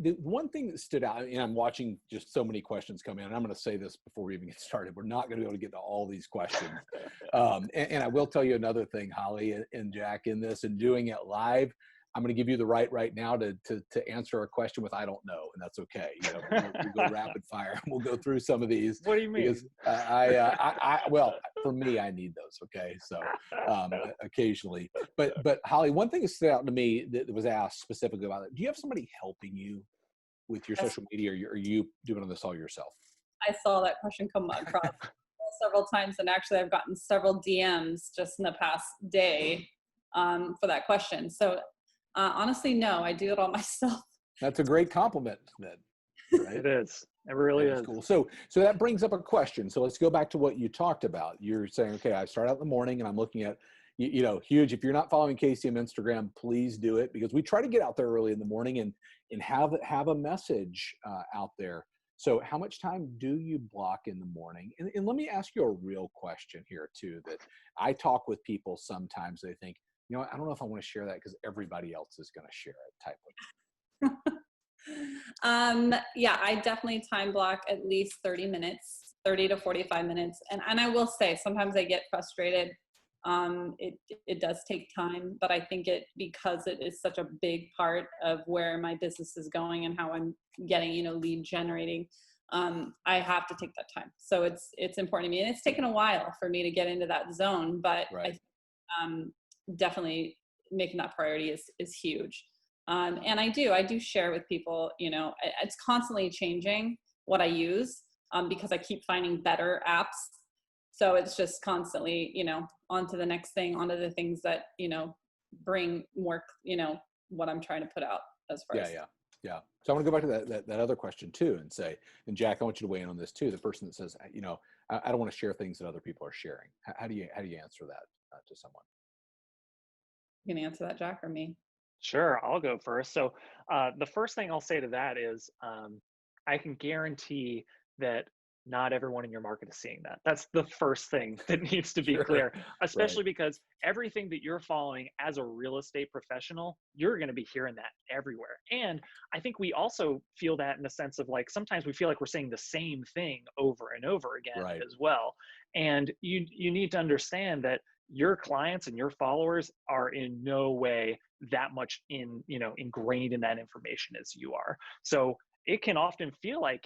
the one thing that stood out, and I'm watching just so many questions come in, and I'm going to say this before we even get started. We're not going to be able to get to all these questions. And I will tell you another thing, Holly and Jack, in this, and doing it live, I'm going to give you the right now to answer a question with "I don't know," and that's okay. You know, we'll go rapid fire. We'll go through some of these. What do you mean? Because well, for me, I need those. Okay, so occasionally, but Holly, one thing that stood out to me that was asked specifically about it. Do you have somebody helping you with your social media, or are you doing this all yourself? I saw that question come across several times, and actually, I've gotten several DMs just in the past day for that question. So. Honestly, no, I do it all myself. That's a great compliment, then. Right? It is. It really is. Cool. So that brings up a question. So let's go back to what you talked about. You're saying, okay, I start out in the morning and I'm looking at, huge. If you're not following KCM Instagram, please do it, because we try to get out there early in the morning and have a message out there. So how much time do you block in the morning? And let me ask you a real question here too, that I talk with people sometimes. They think, I don't know if I want to share that because everybody else is going to share it, type of. Yeah, I definitely time block at least 30 minutes, 30 to 45 minutes. And I will say, sometimes I get frustrated. It does take time, but I think because it is such a big part of where my business is going and how I'm getting, lead generating, I have to take that time. So it's important to me. And it's taken a while for me to get into that zone, but right. Definitely making that priority is huge. And I do share with people, it's constantly changing what I use because I keep finding better apps. So it's just constantly, on to the next thing, onto the things that, bring more, what I'm trying to put out as far as. Yeah. So I want to go back to that other question too, and say, and Jack, I want you to weigh in on this too. The person that says, I don't want to share things that other people are sharing. How do you answer that to someone? You can answer that, Jack, or me? Sure, I'll go first. So the first thing I'll say to that is I can guarantee that not everyone in your market is seeing that. That's the first thing that needs to be clear, especially because everything that you're following as a real estate professional, you're going to be hearing that everywhere. And I think we also feel that in the sense of, like, sometimes we feel like we're saying the same thing over and over again as well. And you need to understand that your clients and your followers are in no way that much ingrained in that information as you are. So it can often feel like,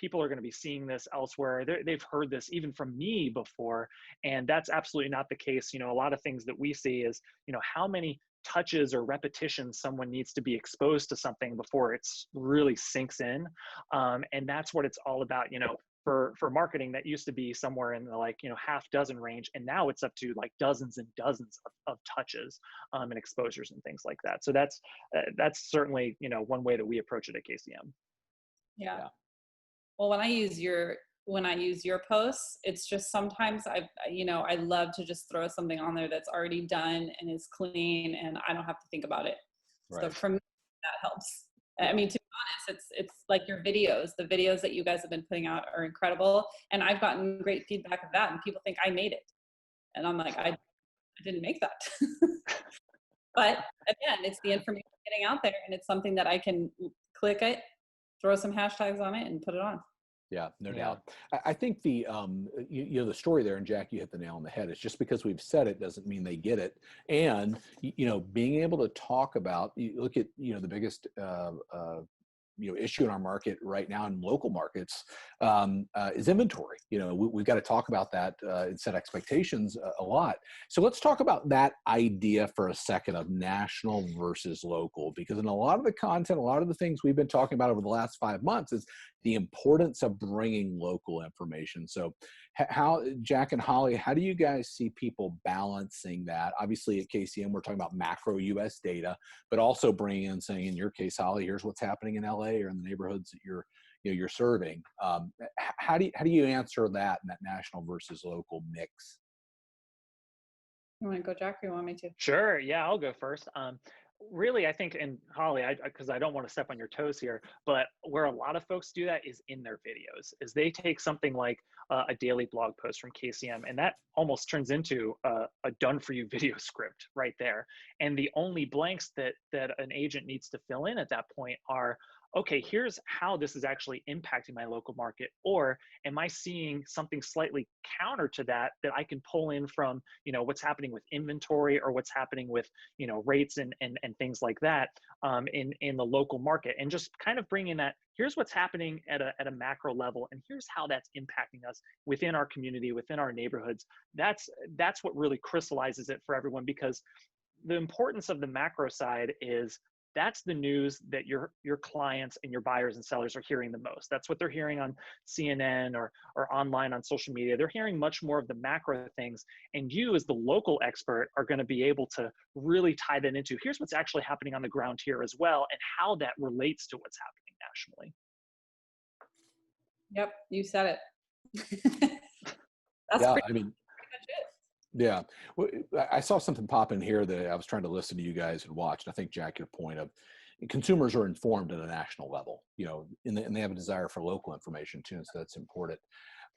people are going to be seeing this elsewhere. They've heard this even from me before. And that's absolutely not the case. A lot of things that we see is, how many touches or repetitions someone needs to be exposed to something before it's really sinks in. And that's what it's all about. For marketing, that used to be somewhere in the half dozen range, and now it's up to dozens and dozens of touches and exposures and things like that. So that's certainly one way that we approach it at KCM. Yeah. Well, when I use your posts, it's just sometimes I love to just throw something on there that's already done and is clean, and I don't have to think about it. So for me, that helps. I mean, to be honest, it's like your videos. The videos that you guys have been putting out are incredible, and I've gotten great feedback of that, and people think I made it, and I'm like, I didn't make that. But again, it's the information getting out there, and it's something that I can click it, throw some hashtags on it, and put it on. Yeah, no doubt. I think the the story there, and Jack, you hit the nail on the head. It's just because we've said it doesn't mean they get it. And being able to talk about, you look at the biggest issue in our market right now in local markets is inventory. We've got to talk about that and set expectations a lot. So let's talk about that idea for a second of national versus local, because in a lot of the content, a lot of the things we've been talking about over the last 5 months is the importance of bringing local information. So how, Jack and Holly, how do you guys see people balancing that? Obviously at KCM, we're talking about macro US data, but also bringing in, saying, in your case, Holly, here's what's happening in LA or in the neighborhoods that you're serving. How do you answer that in that national versus local mix? You want to go, Jack, or you want me to? Sure. Yeah, I'll go first. Really, I think, and Holly, because I don't want to step on your toes here, but where a lot of folks do that is in their videos, is they take something like a daily blog post from KCM, and that almost turns into a done for you video script right there. And the only blanks that an agent needs to fill in at that point are, okay, here's how this is actually impacting my local market, or am I seeing something slightly counter to that that I can pull in from, what's happening with inventory, or what's happening with, rates and things like that, in the local market, and just kind of bringing that, here's what's happening at a macro level, and here's how that's impacting us within our community, within our neighborhoods. That's what really crystallizes it for everyone, because the importance of the macro side is that's the news that your clients and your buyers and sellers are hearing the most. That's what they're hearing on CNN or online on social media. They're hearing much more of the macro things. And you, as the local expert, are going to be able to really tie that into, here's what's actually happening on the ground here as well, and how that relates to what's happening nationally. Yep, you said it. That's Yeah, pretty I mean, much it. yeah. Well, I saw something pop in here that I was trying to listen to you guys and watch. And I think, Jack, your point of consumers are informed at a national level, and they have a desire for local information too. And so that's important.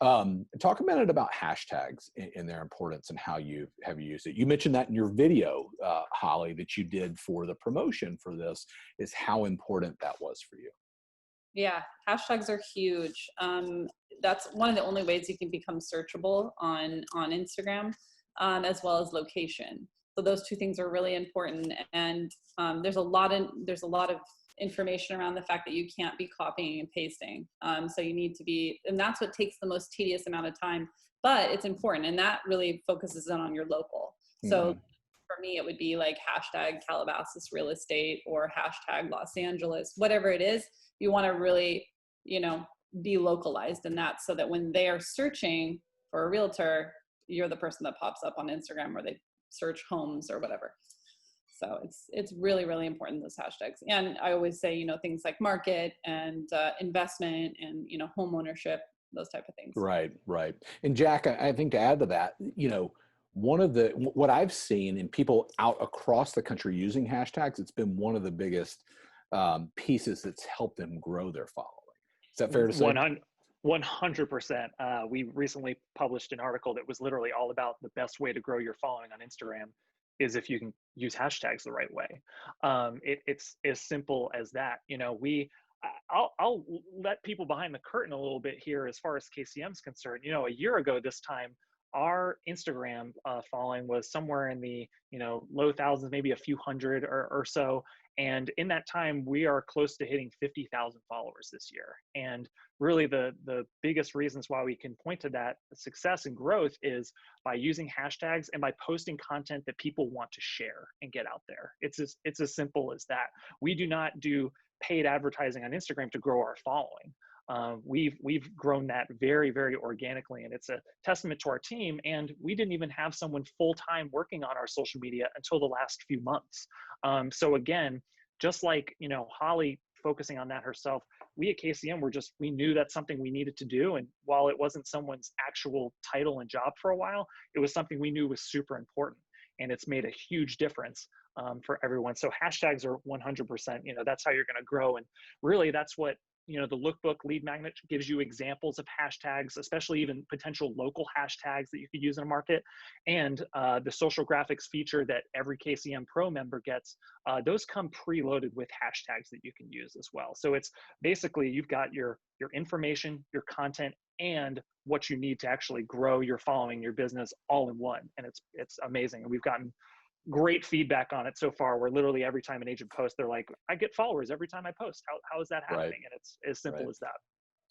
Talk a minute about hashtags and their importance and how you have used it. You mentioned that in your video, Holly, that you did for the promotion for this, is how important that was for you. Yeah, hashtags are huge. That's one of the only ways you can become searchable on Instagram, as well as location. So those two things are really important. And there's a lot of information around the fact that you can't be copying and pasting. So you need to be, and that's what takes the most tedious amount of time, but it's important. And that really focuses in on your local. So for me, it would be like hashtag Calabasas real estate or hashtag Los Angeles, whatever it is. You want to really, be localized in that, so that when they are searching for a realtor, you're the person that pops up on Instagram, or they search homes or whatever. So it's really, really important, those hashtags. And I always say, things like market and investment and, home ownership, those type of things. Right. And Jack, I think to add to that, what I've seen in people out across the country using hashtags, it's been one of the biggest pieces that's helped them grow their following. Is that fair to say? 100%. We recently published an article that was literally all about the best way to grow your following on Instagram is if you can use hashtags the right way. It's as simple as that. I'll let people behind the curtain a little bit here as far as KCM's concerned. A year ago this time, our Instagram following was somewhere in the low thousands, maybe a few hundred or so. And in that time, we are close to hitting 50,000 followers this year. And really the biggest reasons why we can point to that success and growth is by using hashtags and by posting content that people want to share and get out there. It's as simple as that. We do not do paid advertising on Instagram to grow our following. We've grown that very, very organically, and it's a testament to our team. And we didn't even have someone full-time working on our social media until the last few months. So again, just like, Holly focusing on that herself, we at KCM we knew that's something we needed to do. And while it wasn't someone's actual title and job for a while, it was something we knew was super important. And it's made a huge difference for everyone. So hashtags are 100%, that's how you're going to grow. And really that's what, the lookbook lead magnet gives you examples of hashtags, especially even potential local hashtags that you could use in a market. And the social graphics feature that every KCM Pro member gets, those come preloaded with hashtags that you can use as well. So it's basically, you've got your information, your content, and what you need to actually grow your following, your business all in one. And it's amazing. And we've gotten great feedback on it so far, where literally every time an agent posts, they're like, I get followers every time I post. How is that happening? Right. And it's as simple as that.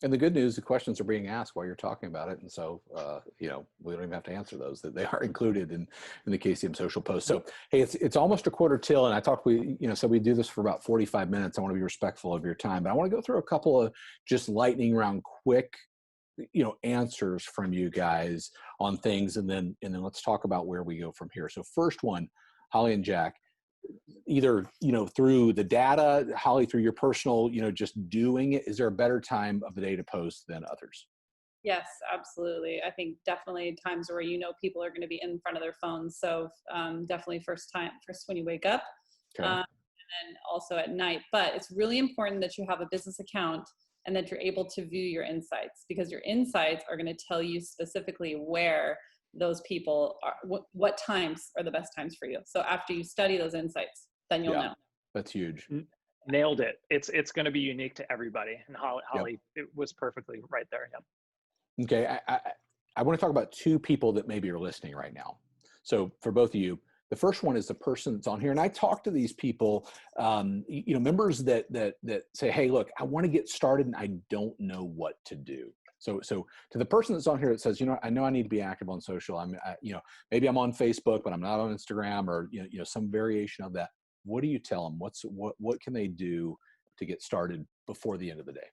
And the good news, the questions are being asked while you're talking about it. And so, we don't even have to answer those, that they are included in the KCM social post. So, hey, it's almost a quarter till. And I talked, so we do this for about 45 minutes. I want to be respectful of your time, but I want to go through a couple of just lightning round quick, answers from you guys on things. And then let's talk about where we go from here. So first one, Holly and Jack, either, through the data, Holly, through your personal, just doing it, is there a better time of the day to post than others? Yes, absolutely. I think definitely times where people are going to be in front of their phones. So definitely first when you wake up. Okay. and also at night. But it's really important that you have a business account and that you're able to view your insights, because your insights are going to tell you specifically where those people are, what times are the best times for you. So after you study those insights, then you'll know. That's huge. Nailed it. It's going to be unique to everybody. And Holly, it was perfectly right there. Yep. Okay. I want to talk about two people that maybe are listening right now. So for both of you, the first one is the person that's on here. And I talk to these people, members that say, hey, look, I want to get started and I don't know what to do. So to the person that's on here that says, I know I need to be active on social. Maybe I'm on Facebook, but I'm not on Instagram, or, some variation of that. What do you tell them? What can they do to get started before the end of the day?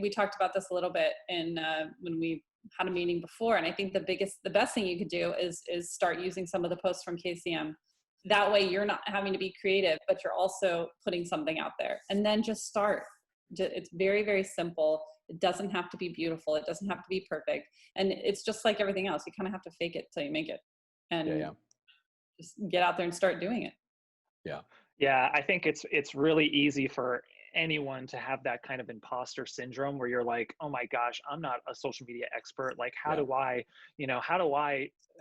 We talked about this a little bit when we had a meeting before, and I think the best thing you could do is start using some of the posts from KCM. That way you're not having to be creative, but you're also putting something out there, and then just start. It's very, very simple. It doesn't have to be beautiful. It doesn't have to be perfect. And it's just like everything else. You kind of have to fake it till you make it, and just get out there and start doing it. Yeah. I think it's really easy for anyone to have that kind of imposter syndrome where you're like, oh my gosh, I'm not a social media expert. Like, how do I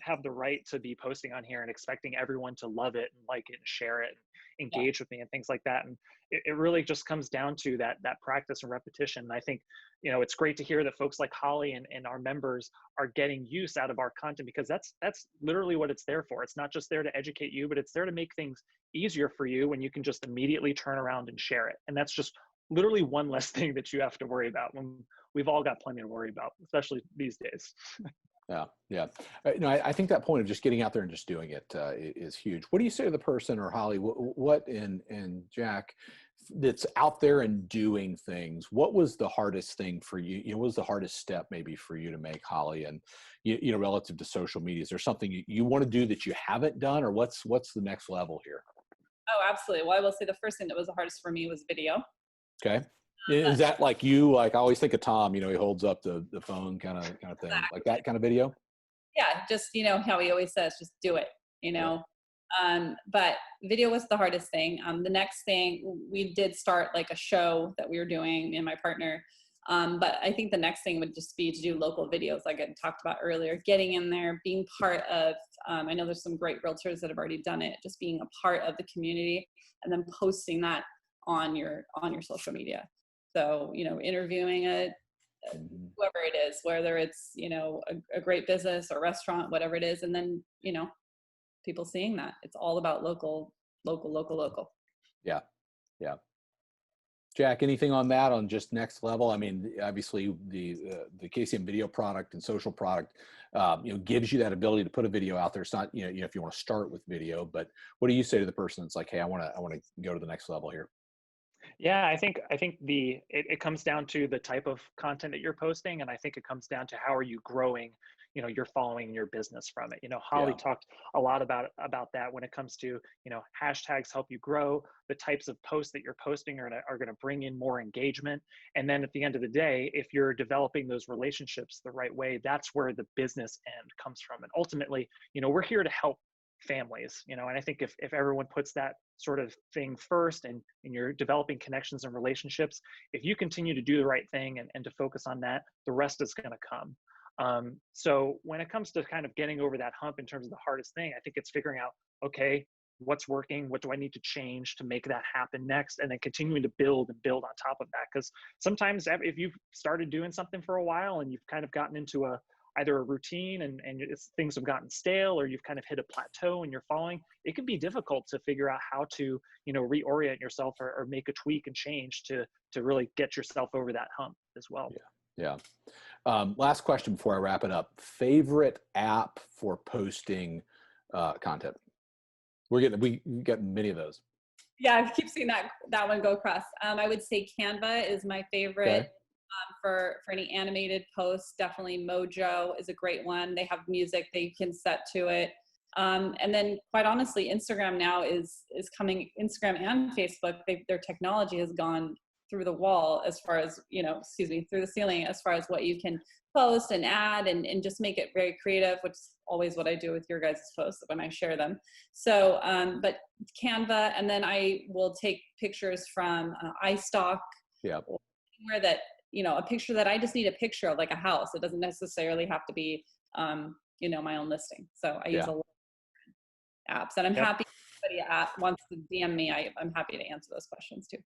have the right to be posting on here and expecting everyone to love it and like it and share it and engage with me and things like that? And it really just comes down to that practice and repetition. And I think, it's great to hear that folks like Holly and our members are getting use out of our content, because that's literally what it's there for. It's not just there to educate you, but it's there to make things easier for you when you can just immediately turn around and share it. And that's just literally one less thing that you have to worry about, when we've all got plenty to worry about, especially these days. Yeah. I think that point of just getting out there and just doing it is huge. What do you say to the person, or Holly, and Jack, that's out there and doing things? What was the hardest thing for you? What was the hardest step maybe for you to make, Holly, and relative to social media? Is there something you want to do that you haven't done, or what's the next level here? Oh, absolutely. Well, I will say the first thing that was the hardest for me was video. Okay. Is that like you? Like, I always think of Tom, he holds up the phone kind of thing, exactly. Like that kind of video? Yeah, just, how he always says, just do it, but video was the hardest thing. The next thing, we did start like a show that we were doing, me and my partner. But I think the next thing would just be to do local videos, like I talked about earlier, getting in there, being part of, I know there's some great realtors that have already done it, just being a part of the community and then posting that on your social media. So, interviewing whoever it is, whether it's, a great business or restaurant, whatever it is. And then, people seeing that it's all about local. Yeah. Jack, anything on that, on just next level? I mean, obviously the KCM video product and social product, gives you that ability to put a video out there. It's not, if you want to start with video, but what do you say to the person that's like, hey, I want to go to the next level here? Yeah, I think it comes down to the type of content that you're posting, and I think it comes down to how are you growing, your following, your business from it. Holly talked a lot about that when it comes to, hashtags help you grow. The types of posts that you're posting are gonna bring in more engagement, and then at the end of the day, if you're developing those relationships the right way, that's where the business end comes from. And ultimately, we're here to help families, and I think if everyone puts that sort of thing first, and you're developing connections and relationships, if you continue to do the right thing and to focus on that, the rest is going to come. So when it comes to kind of getting over that hump in terms of the hardest thing, I think it's figuring out, okay, what's working, what do I need to change to make that happen next, and then continuing to build on top of that. Because sometimes if you've started doing something for a while and you've kind of gotten into either a routine and things have gotten stale, or you've kind of hit a plateau and you're following, it can be difficult to figure out how to, reorient yourself or make a tweak and change to really get yourself over that hump as well. Yeah. Last question before I wrap it up. Favorite app for posting content? We get many of those. Yeah, I keep seeing that one go across. I would say Canva is my favorite. Okay. For any animated posts. Definitely Mojo is a great one. They have music that you can set to it. And then quite honestly, Instagram now is coming, Instagram and Facebook, their technology has gone through the wall as far as, through the ceiling as far as what you can post and add and just make it very creative, which is always what I do with your guys' posts when I share them. So, but Canva, and then I will take pictures from iStock. Yep. Or anywhere that, a picture that I just need a picture of, like a house. It doesn't necessarily have to be, my own listing. So I use a lot of apps, and I'm happy if anybody wants to DM me. I'm happy to answer those questions too.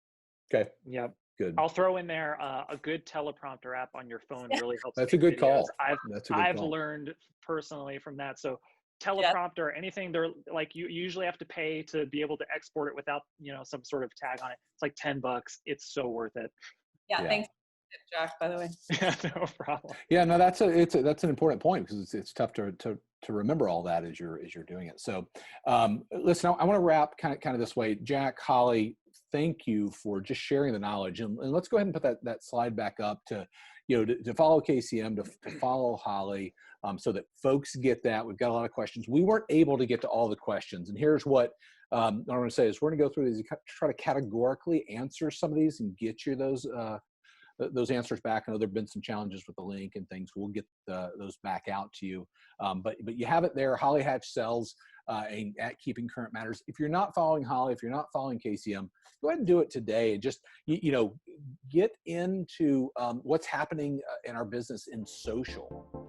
Okay. Yep. Good. I'll throw in there a good teleprompter app on your phone really helps. That's a good videos. call. I've learned personally from that. So teleprompter, anything there, like you usually have to pay to be able to export it without, some sort of tag on it. It's like $10. It's so worth it. Yeah. Thanks, Jack, by the way. Yeah, no problem. Yeah, no, that's an important point, because it's tough to remember all that as you're doing it. So, listen, I want to wrap kind of this way. Jack, Holly, thank you for just sharing the knowledge, and let's go ahead and put that slide back up to follow KCM, to follow Holly, so that folks get that. We've got a lot of questions. We weren't able to get to all the questions, and here's what I'm going to say is we're going to go through these, try to categorically answer some of these and get you those answers back. I know there've been some challenges with the link and things. We'll get those back out to you. But you have it there. Holly Hatch sells at Keeping Current Matters. If you're not following Holly, if you're not following KCM, go ahead and do it today. Just, get into what's happening in our business in social.